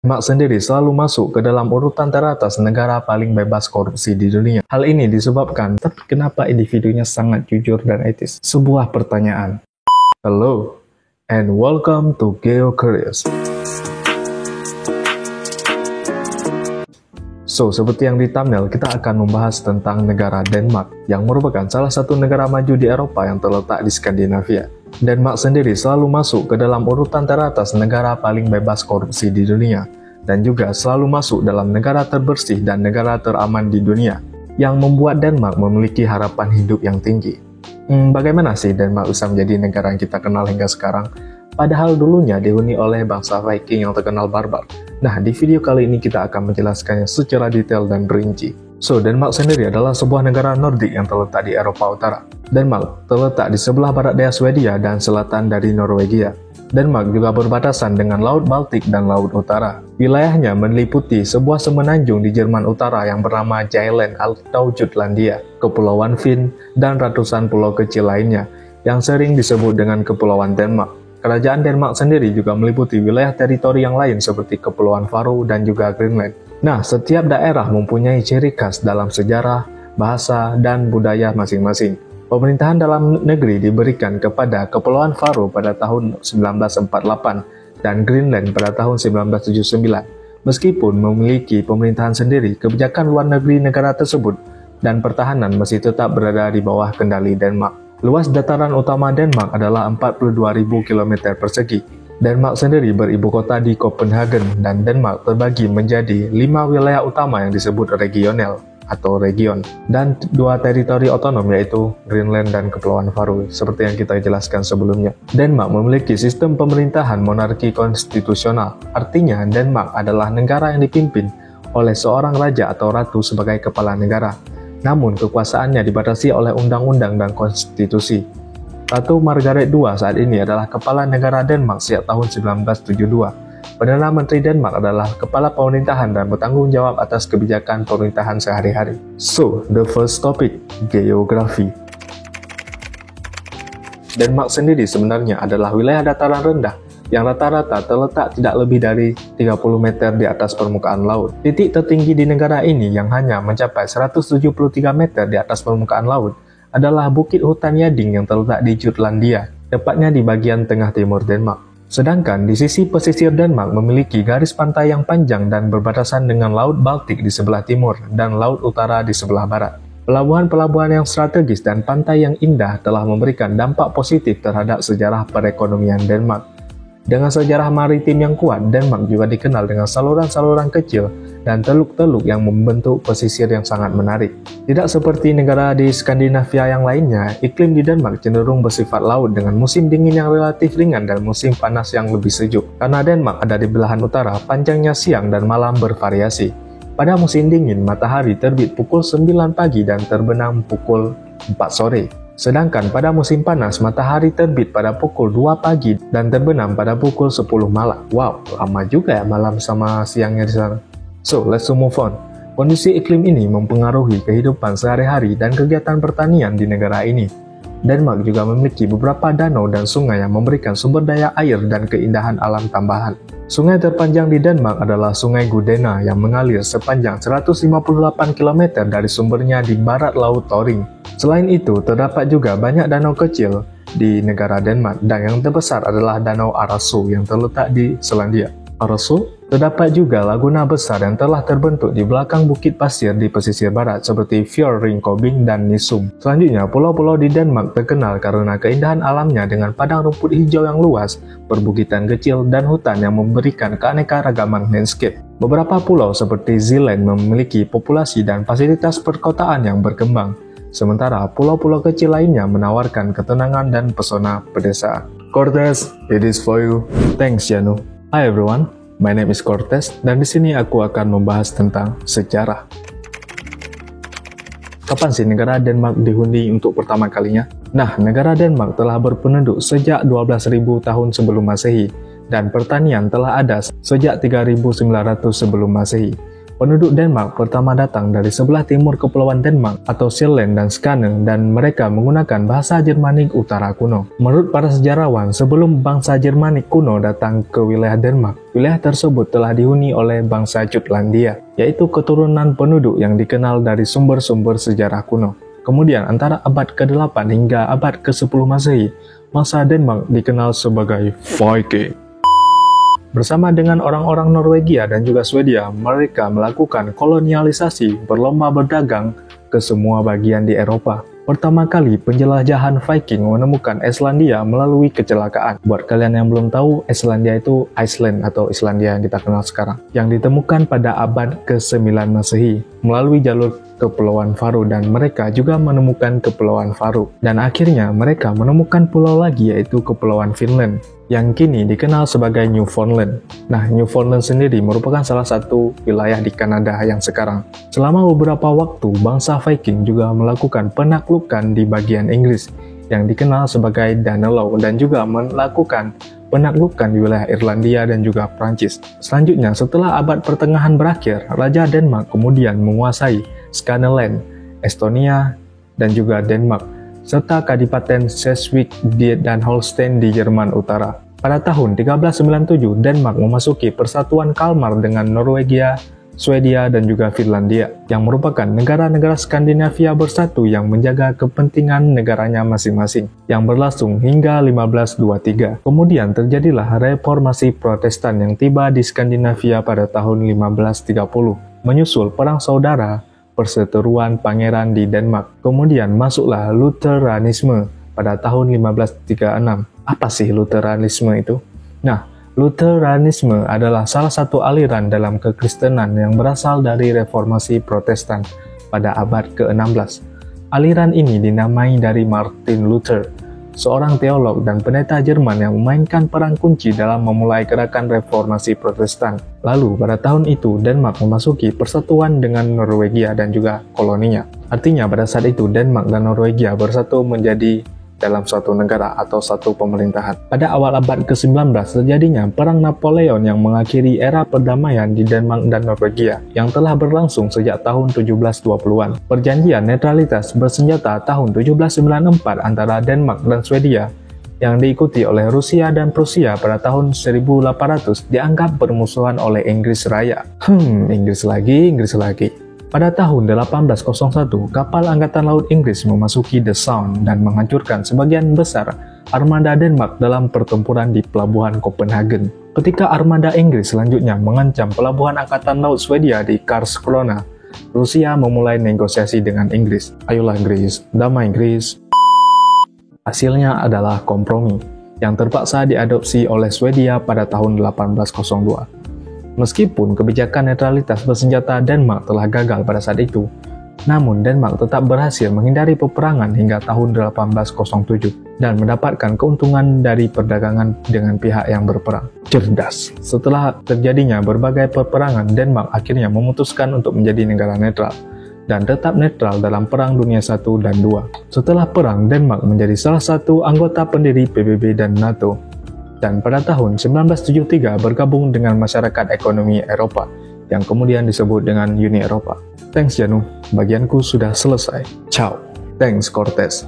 Denmark sendiri selalu masuk ke dalam urutan teratas negara paling bebas korupsi di dunia. Hal ini disebabkan, tapi kenapa individunya sangat jujur dan etis? Sebuah pertanyaan. Hello, and welcome to GeoCurious. So, seperti yang di thumbnail, kita akan membahas tentang negara Denmark, yang merupakan salah satu negara maju di Eropa yang terletak di Skandinavia. Denmark sendiri selalu masuk ke dalam urutan teratas negara paling bebas korupsi di dunia, dan juga selalu masuk dalam negara terbersih dan negara teraman di dunia, yang membuat Denmark memiliki harapan hidup yang tinggi. Bagaimana sih Denmark bisa menjadi negara yang kita kenal hingga sekarang? Padahal dulunya dihuni oleh bangsa Viking yang terkenal barbar. Nah, di video kali ini kita akan menjelaskannya secara detail dan rinci. So, Denmark sendiri adalah sebuah negara Nordik yang terletak di Eropa Utara. Denmark terletak di sebelah barat daya Swedia dan selatan dari Norwegia. Denmark juga berbatasan dengan Laut Baltik dan Laut Utara. Wilayahnya meliputi sebuah semenanjung di Jerman Utara yang bernama Jylland atau Jutlandia, Kepulauan Finn, dan ratusan pulau kecil lainnya yang sering disebut dengan Kepulauan Denmark. Kerajaan Denmark sendiri juga meliputi wilayah teritori yang lain seperti Kepulauan Faroe dan juga Greenland. Nah, setiap daerah mempunyai ciri khas dalam sejarah, bahasa, dan budaya masing-masing. Pemerintahan dalam negeri diberikan kepada Kepulauan Faroe pada tahun 1948 dan Greenland pada tahun 1979. Meskipun memiliki pemerintahan sendiri, kebijakan luar negeri negara tersebut dan pertahanan masih tetap berada di bawah kendali Denmark. Luas dataran utama Denmark adalah 42.000 km persegi. Denmark sendiri beribu kota di Copenhagen, dan Denmark terbagi menjadi 5 wilayah utama yang disebut regional atau region, dan 2 teritori otonom yaitu Greenland dan Kepulauan Faroe, seperti yang kita jelaskan sebelumnya. Denmark memiliki sistem pemerintahan monarki konstitusional, artinya Denmark adalah negara yang dipimpin oleh seorang raja atau ratu sebagai kepala negara. Namun kekuasaannya dibatasi oleh undang-undang dan konstitusi. Ratu Margaret II saat ini adalah kepala negara Denmark sejak tahun 1972. Perdana Menteri Denmark adalah kepala pemerintahan dan bertanggung jawab atas kebijakan pemerintahan sehari-hari. So, the first topic, geografi. Denmark sendiri sebenarnya adalah wilayah dataran rendah yang rata-rata terletak tidak lebih dari 30 meter di atas permukaan laut. Titik tertinggi di negara ini yang hanya mencapai 173 meter di atas permukaan laut adalah Bukit Hutan Yading yang terletak di Jutlandia, tepatnya di bagian tengah timur Denmark. Sedangkan di sisi pesisir Denmark memiliki garis pantai yang panjang dan berbatasan dengan Laut Baltik di sebelah timur dan Laut Utara di sebelah barat. Pelabuhan-pelabuhan yang strategis dan pantai yang indah telah memberikan dampak positif terhadap sejarah perekonomian Denmark. Dengan sejarah maritim yang kuat, Denmark juga dikenal dengan saluran-saluran kecil dan teluk-teluk yang membentuk pesisir yang sangat menarik. Tidak seperti negara di Skandinavia yang lainnya, iklim di Denmark cenderung bersifat laut dengan musim dingin yang relatif ringan dan musim panas yang lebih sejuk. Karena Denmark ada di belahan utara, panjangnya siang dan malam bervariasi. Pada musim dingin, matahari terbit pukul 9 pagi dan terbenam pukul 4 sore. Sedangkan pada musim panas, matahari terbit pada pukul 2 pagi dan terbenam pada pukul 10 malam. Wow, lama juga ya malam sama siangnya di sana. So, let's move on. Kondisi iklim ini mempengaruhi kehidupan sehari-hari dan kegiatan pertanian di negara ini. Denmark juga memiliki beberapa danau dan sungai yang memberikan sumber daya air dan keindahan alam tambahan. Sungai terpanjang di Denmark adalah Sungai Gudena yang mengalir sepanjang 158 km dari sumbernya di barat Laut Toring. Selain itu, terdapat juga banyak danau kecil di negara Denmark, dan yang terbesar adalah Danau Araso yang terletak di Selandia. Araso, terdapat juga laguna besar yang telah terbentuk di belakang bukit pasir di pesisir barat seperti Fjordingkobing dan Nisum. Selanjutnya, pulau-pulau di Denmark terkenal karena keindahan alamnya dengan padang rumput hijau yang luas, perbukitan kecil, dan hutan yang memberikan keanekaragaman landscape. Beberapa pulau seperti Zealand memiliki populasi dan fasilitas perkotaan yang berkembang. Sementara pulau-pulau kecil lainnya menawarkan ketenangan dan pesona pedesaan. Cortez, it is for you. Thanks, Janu. Hi everyone, my name is Cortez, dan di sini aku akan membahas tentang sejarah. Kapan sih negara Denmark dihuni untuk pertama kalinya? Nah, negara Denmark telah berpenduduk sejak 12.000 tahun sebelum Masehi, dan pertanian telah ada sejak 3.900 sebelum Masehi. Penduduk Denmark pertama datang dari sebelah timur Kepulauan Denmark atau Sjælland dan Skåne, dan mereka menggunakan bahasa Jermanik Utara kuno. Menurut para sejarawan, sebelum bangsa Jermanik kuno datang ke wilayah Denmark, wilayah tersebut telah dihuni oleh bangsa Jutlandia, yaitu keturunan penduduk yang dikenal dari sumber-sumber sejarah kuno. Kemudian antara abad ke-8 hingga abad ke-10 Masehi, bangsa Denmark dikenal sebagai Viking. Bersama dengan orang-orang Norwegia dan juga Swedia, mereka melakukan kolonialisasi, berlomba berdagang ke semua bagian di Eropa. Pertama kali penjelajahan Viking menemukan Islandia melalui kecelakaan. Buat kalian yang belum tahu, Islandia itu Iceland atau Islandia yang kita kenal sekarang, yang ditemukan pada abad ke-9 Masehi melalui jalur Kepulauan Faroe, dan mereka juga menemukan Kepulauan Faroe. Dan akhirnya mereka menemukan pulau lagi, yaitu Kepulauan Finland, yang kini dikenal sebagai Newfoundland. Nah, Newfoundland sendiri merupakan salah satu wilayah di Kanada yang sekarang. Selama beberapa waktu, bangsa Viking juga melakukan penaklukan di bagian Inggris, yang dikenal sebagai Danelaw, dan juga melakukan penaklukan di wilayah Irlandia dan juga Prancis. Selanjutnya, setelah abad pertengahan berakhir, Raja Denmark kemudian menguasai Skåneland, Estonia, dan juga Denmark, serta Kadipaten Schleswig dan Holstein di Jerman Utara. Pada tahun 1397, Denmark memasuki persatuan Kalmar dengan Norwegia, Swedia, dan juga Finlandia, yang merupakan negara-negara Skandinavia bersatu yang menjaga kepentingan negaranya masing-masing, yang berlangsung hingga 1523. Kemudian terjadilah reformasi Protestan yang tiba di Skandinavia pada tahun 1530, menyusul Perang Saudara Perseteruan Pangeran di Denmark. Kemudian masuklah Lutheranisme pada tahun 1536. Apa sih Lutheranisme itu? Nah, Lutheranisme adalah salah satu aliran dalam kekristenan yang berasal dari reformasi Protestan pada abad ke-16. Aliran ini dinamai dari Martin Luther, seorang teolog dan pendeta Jerman yang memainkan peran kunci dalam memulai gerakan reformasi Protestan. Lalu, pada tahun itu, Denmark memasuki persatuan dengan Norwegia dan juga koloninya. Artinya, pada saat itu, Denmark dan Norwegia bersatu menjadi dalam suatu negara atau satu pemerintahan. Pada awal abad ke-19 terjadinya Perang Napoleon yang mengakhiri era perdamaian di Denmark dan Norwegia yang telah berlangsung sejak tahun 1720-an. Perjanjian netralitas bersenjata tahun 1794 antara Denmark dan Swedia yang diikuti oleh Rusia dan Prusia pada tahun 1800 dianggap bermusuhan oleh Inggris Raya. Inggris lagi. Pada tahun 1801, kapal Angkatan Laut Inggris memasuki The Sound dan menghancurkan sebagian besar armada Denmark dalam pertempuran di pelabuhan Copenhagen. Ketika armada Inggris selanjutnya mengancam pelabuhan Angkatan Laut Swedia di Karlskrona, Rusia memulai negosiasi dengan Inggris. Ayolah Inggris, damai Inggris. Hasilnya adalah kompromi yang terpaksa diadopsi oleh Swedia pada tahun 1802. Meskipun kebijakan netralitas bersenjata Denmark telah gagal pada saat itu, namun Denmark tetap berhasil menghindari peperangan hingga tahun 1807 dan mendapatkan keuntungan dari perdagangan dengan pihak yang berperang. Cerdas! Setelah terjadinya berbagai peperangan, Denmark akhirnya memutuskan untuk menjadi negara netral dan tetap netral dalam Perang Dunia I dan II. Setelah perang, Denmark menjadi salah satu anggota pendiri PBB dan NATO. Dan pada tahun 1973 bergabung dengan Masyarakat Ekonomi Eropa, yang kemudian disebut dengan Uni Eropa. Thanks Janu, bagianku sudah selesai. Ciao. Thanks Cortez.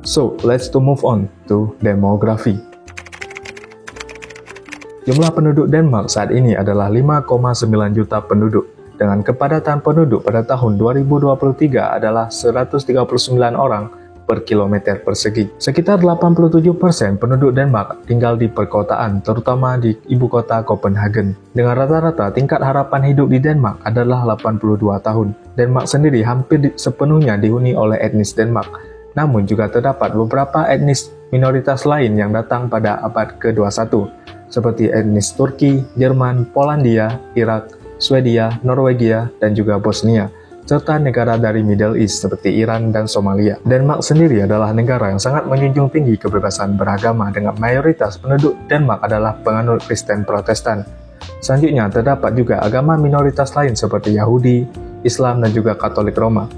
So, let's to move on to demografi. Jumlah penduduk Denmark saat ini adalah 5,9 juta penduduk, dengan kepadatan penduduk pada tahun 2023 adalah 139 orang per kilometer persegi. Sekitar 87% penduduk Denmark tinggal di perkotaan, terutama di ibu kota Copenhagen. Dengan rata-rata tingkat harapan hidup di Denmark adalah 82 tahun. Denmark sendiri hampir sepenuhnya dihuni oleh etnis Denmark, namun juga terdapat beberapa etnis minoritas lain yang datang pada abad ke-21, seperti etnis Turki, Jerman, Polandia, Irak, Swedia, Norwegia, dan juga Bosnia, serta negara dari Middle East seperti Iran dan Somalia. Denmark sendiri adalah negara yang sangat menjunjung tinggi kebebasan beragama dengan mayoritas penduduk Denmark adalah penganut Kristen Protestan. Selanjutnya terdapat juga agama minoritas lain seperti Yahudi, Islam, dan juga Katolik Roma.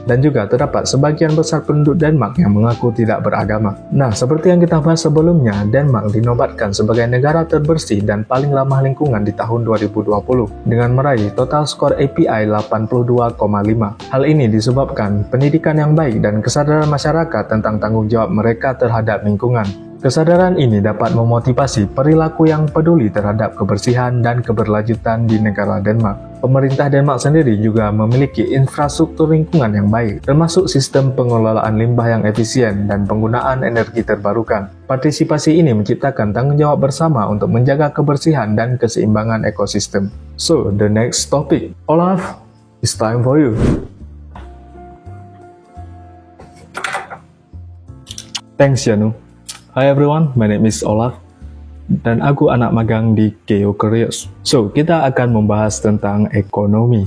Dan juga terdapat sebagian besar penduduk Denmark yang mengaku tidak beragama. Nah, seperti yang kita bahas sebelumnya, Denmark dinobatkan sebagai negara terbersih dan paling ramah lingkungan di tahun 2020 dengan meraih total skor API 82,5. Hal ini disebabkan pendidikan yang baik dan kesadaran masyarakat tentang tanggung jawab mereka terhadap lingkungan. Kesadaran ini dapat memotivasi perilaku yang peduli terhadap kebersihan dan keberlanjutan di negara Denmark. Pemerintah Denmark sendiri juga memiliki infrastruktur lingkungan yang baik, termasuk sistem pengelolaan limbah yang efisien dan penggunaan energi terbarukan. Partisipasi ini menciptakan tanggung jawab bersama untuk menjaga kebersihan dan keseimbangan ekosistem. So, the next topic. Olaf, it's time for you. Thanks, Janu. Hi everyone, my name is Olaf dan aku anak magang di Geo Careers. So, kita akan membahas tentang ekonomi.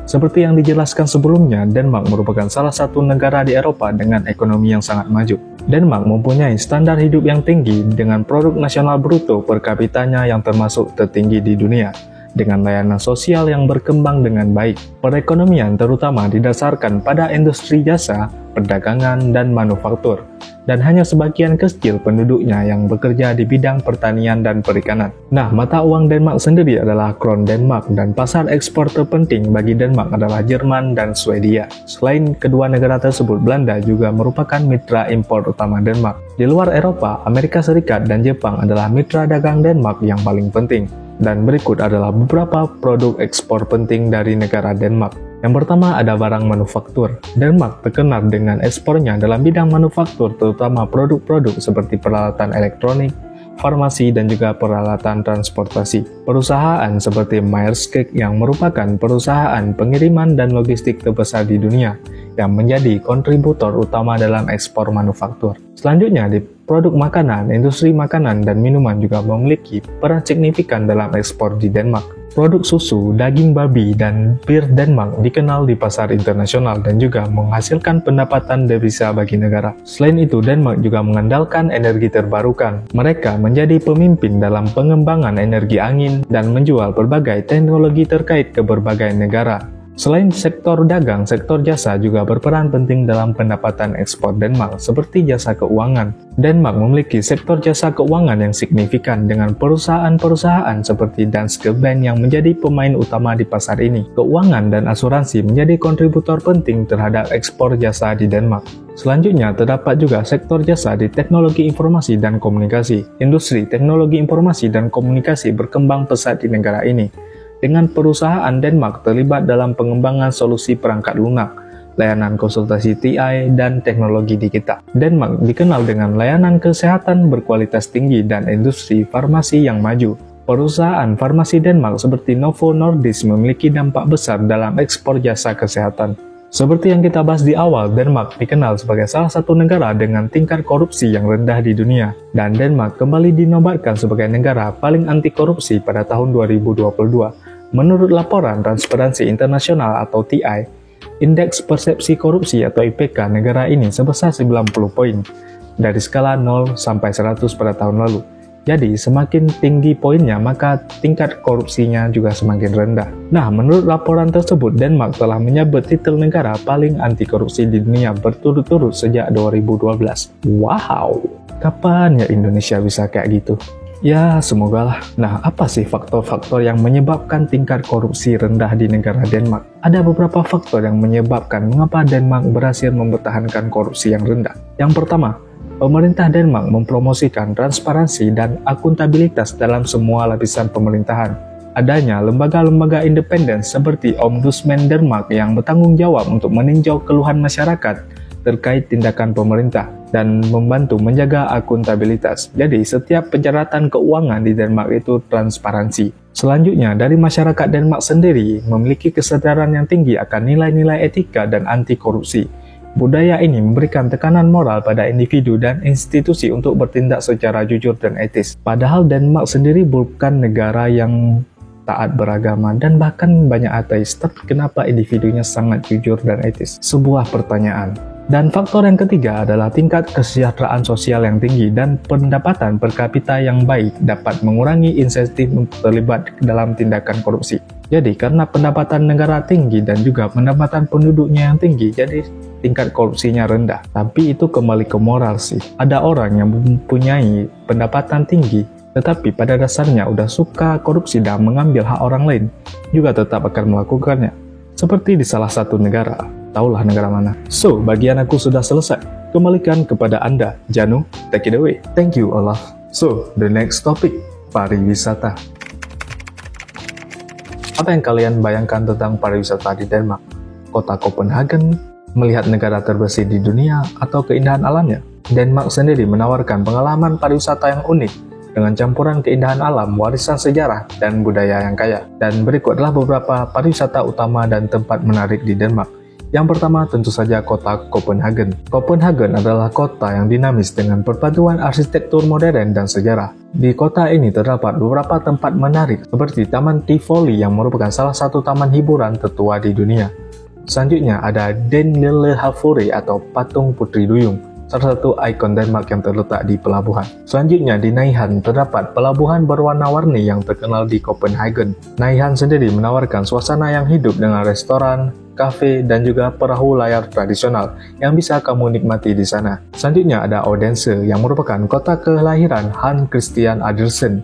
Seperti yang dijelaskan sebelumnya, Denmark merupakan salah satu negara di Eropa dengan ekonomi yang sangat maju. Denmark mempunyai standar hidup yang tinggi dengan produk nasional bruto per kapitanya yang termasuk tertinggi di dunia, dengan layanan sosial yang berkembang dengan baik. Perekonomian terutama didasarkan pada industri jasa, perdagangan, dan manufaktur, dan hanya sebagian kecil penduduknya yang bekerja di bidang pertanian dan perikanan. Nah, mata uang Denmark sendiri adalah kron Denmark, dan pasar ekspor terpenting bagi Denmark adalah Jerman dan Swedia. Selain kedua negara tersebut, Belanda juga merupakan mitra impor utama Denmark. Di luar Eropa, Amerika Serikat dan Jepang adalah mitra dagang Denmark yang paling penting. Dan berikut adalah beberapa produk ekspor penting dari negara Denmark. Yang pertama ada barang manufaktur. Denmark terkenal dengan ekspornya dalam bidang manufaktur, terutama produk-produk seperti peralatan elektronik, farmasi, dan juga peralatan transportasi. Perusahaan seperti Maersk yang merupakan perusahaan pengiriman dan logistik terbesar di dunia, yang menjadi kontributor utama dalam ekspor manufaktur. Selanjutnya, di produk makanan, industri makanan dan minuman juga memiliki peran signifikan dalam ekspor di Denmark. Produk susu, daging babi, dan bir Denmark dikenal di pasar internasional dan juga menghasilkan pendapatan devisa bagi negara. Selain itu, Denmark juga mengandalkan energi terbarukan. Mereka menjadi pemimpin dalam pengembangan energi angin dan menjual berbagai teknologi terkait ke berbagai negara. Selain sektor dagang, sektor jasa juga berperan penting dalam pendapatan ekspor Denmark, seperti jasa keuangan. Denmark memiliki sektor jasa keuangan yang signifikan dengan perusahaan-perusahaan seperti Danske Bank yang menjadi pemain utama di pasar ini. Keuangan dan asuransi menjadi kontributor penting terhadap ekspor jasa di Denmark. Selanjutnya, terdapat juga sektor jasa di teknologi informasi dan komunikasi. Industri teknologi informasi dan komunikasi berkembang pesat di negara ini, dengan perusahaan Denmark terlibat dalam pengembangan solusi perangkat lunak, layanan konsultasi TI, dan teknologi digital. Denmark dikenal dengan layanan kesehatan berkualitas tinggi dan industri farmasi yang maju. Perusahaan farmasi Denmark seperti Novo Nordisk memiliki dampak besar dalam ekspor jasa kesehatan. Seperti yang kita bahas di awal, Denmark dikenal sebagai salah satu negara dengan tingkat korupsi yang rendah di dunia. Dan Denmark kembali dinobatkan sebagai negara paling anti korupsi pada tahun 2022. Menurut laporan Transparansi Internasional atau TI, Indeks Persepsi Korupsi atau IPK negara ini sebesar 90 poin, dari skala 0 sampai 100 pada tahun lalu. Jadi, semakin tinggi poinnya, maka tingkat korupsinya juga semakin rendah. Nah, menurut laporan tersebut, Denmark telah menyabet titel negara paling anti korupsi di dunia berturut-turut sejak 2012. Wow! Kapan ya Indonesia bisa kayak gitu? Ya, semogalah. Nah, apa sih faktor-faktor yang menyebabkan tingkat korupsi rendah di negara Denmark? Ada beberapa faktor yang menyebabkan mengapa Denmark berhasil mempertahankan korupsi yang rendah. Yang pertama, pemerintah Denmark mempromosikan transparansi dan akuntabilitas dalam semua lapisan pemerintahan. Adanya lembaga-lembaga independen seperti Ombudsman Denmark yang bertanggung jawab untuk meninjau keluhan masyarakat terkait tindakan pemerintah dan membantu menjaga akuntabilitas. Jadi, setiap pencatatan keuangan di Denmark itu transparansi. Selanjutnya, dari masyarakat Denmark sendiri memiliki kesadaran yang tinggi akan nilai-nilai etika dan anti korupsi. Budaya ini memberikan tekanan moral pada individu dan institusi untuk bertindak secara jujur dan etis. Padahal Denmark sendiri bukan negara yang taat beragama dan bahkan banyak ateis, tapi kenapa individunya sangat jujur dan etis? Sebuah pertanyaan. Dan faktor yang ketiga adalah tingkat kesejahteraan sosial yang tinggi dan pendapatan per kapita yang baik dapat mengurangi insentif untuk terlibat dalam tindakan korupsi. Jadi karena pendapatan negara tinggi dan juga pendapatan penduduknya yang tinggi, jadi tingkat korupsinya rendah. Tapi itu kembali ke moral sih. Ada orang yang mempunyai pendapatan tinggi, tetapi pada dasarnya udah suka korupsi dan mengambil hak orang lain, juga tetap akan melakukannya. Seperti di salah satu negara. Taulah negara mana. So, bagian aku sudah selesai. Kembalikan kepada Anda, Janu, take it away. Thank you, Olaf. So, the next topic, pariwisata. Apa yang kalian bayangkan tentang pariwisata di Denmark? Kota Copenhagen, melihat negara terbersih di dunia, atau keindahan alamnya? Denmark sendiri menawarkan pengalaman pariwisata yang unik, dengan campuran keindahan alam, warisan sejarah, dan budaya yang kaya. Dan berikut adalah beberapa pariwisata utama dan tempat menarik di Denmark. Yang pertama tentu saja kota Copenhagen. Copenhagen adalah kota yang dinamis dengan perpaduan arsitektur modern dan sejarah. Di kota ini terdapat beberapa tempat menarik seperti Taman Tivoli yang merupakan salah satu taman hiburan tertua di dunia. Selanjutnya ada Den Lille Havfrue atau Patung Putri Duyung, salah satu ikon Denmark yang terletak di pelabuhan. Selanjutnya di Naihan terdapat pelabuhan berwarna-warni yang terkenal di Copenhagen. Naihan sendiri menawarkan suasana yang hidup dengan restoran, kafe, dan juga perahu layar tradisional yang bisa kamu nikmati di sana. Selanjutnya ada Odense yang merupakan kota kelahiran Hans Christian Andersen.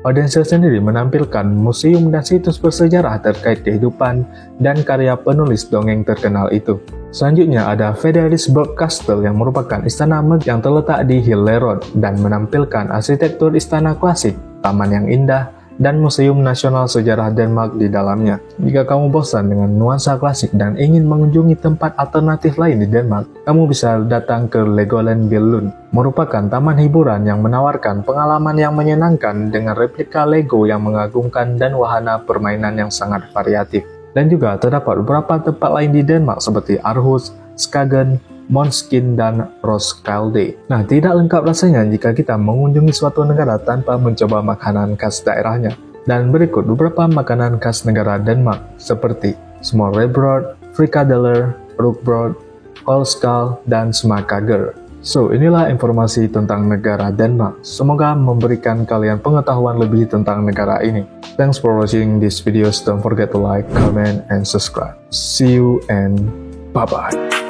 Odense sendiri menampilkan museum dan situs bersejarah terkait kehidupan dan karya penulis dongeng terkenal itu. Selanjutnya ada Frederiksborg Castle yang merupakan istana megah yang terletak di Hillerød dan menampilkan arsitektur istana klasik, taman yang indah, dan Museum Nasional Sejarah Denmark di dalamnya. Jika kamu bosan dengan nuansa klasik dan ingin mengunjungi tempat alternatif lain di Denmark, kamu bisa datang ke Legoland Billund, merupakan taman hiburan yang menawarkan pengalaman yang menyenangkan dengan replika Lego yang mengagumkan dan wahana permainan yang sangat variatif. Dan juga terdapat beberapa tempat lain di Denmark seperti Aarhus, Skagen, Måneskin, dan Roskilde. Nah, tidak lengkap rasanya jika kita mengunjungi suatu negara tanpa mencoba makanan khas daerahnya. Dan berikut beberapa makanan khas negara Denmark seperti smørrebrød, frikadeller, rugbrød, koldskål, dan småkager. So, inilah informasi tentang negara Denmark. Semoga memberikan kalian pengetahuan lebih tentang negara ini. Thanks for watching this video. Don't forget to like, comment, and subscribe. See you and bye-bye.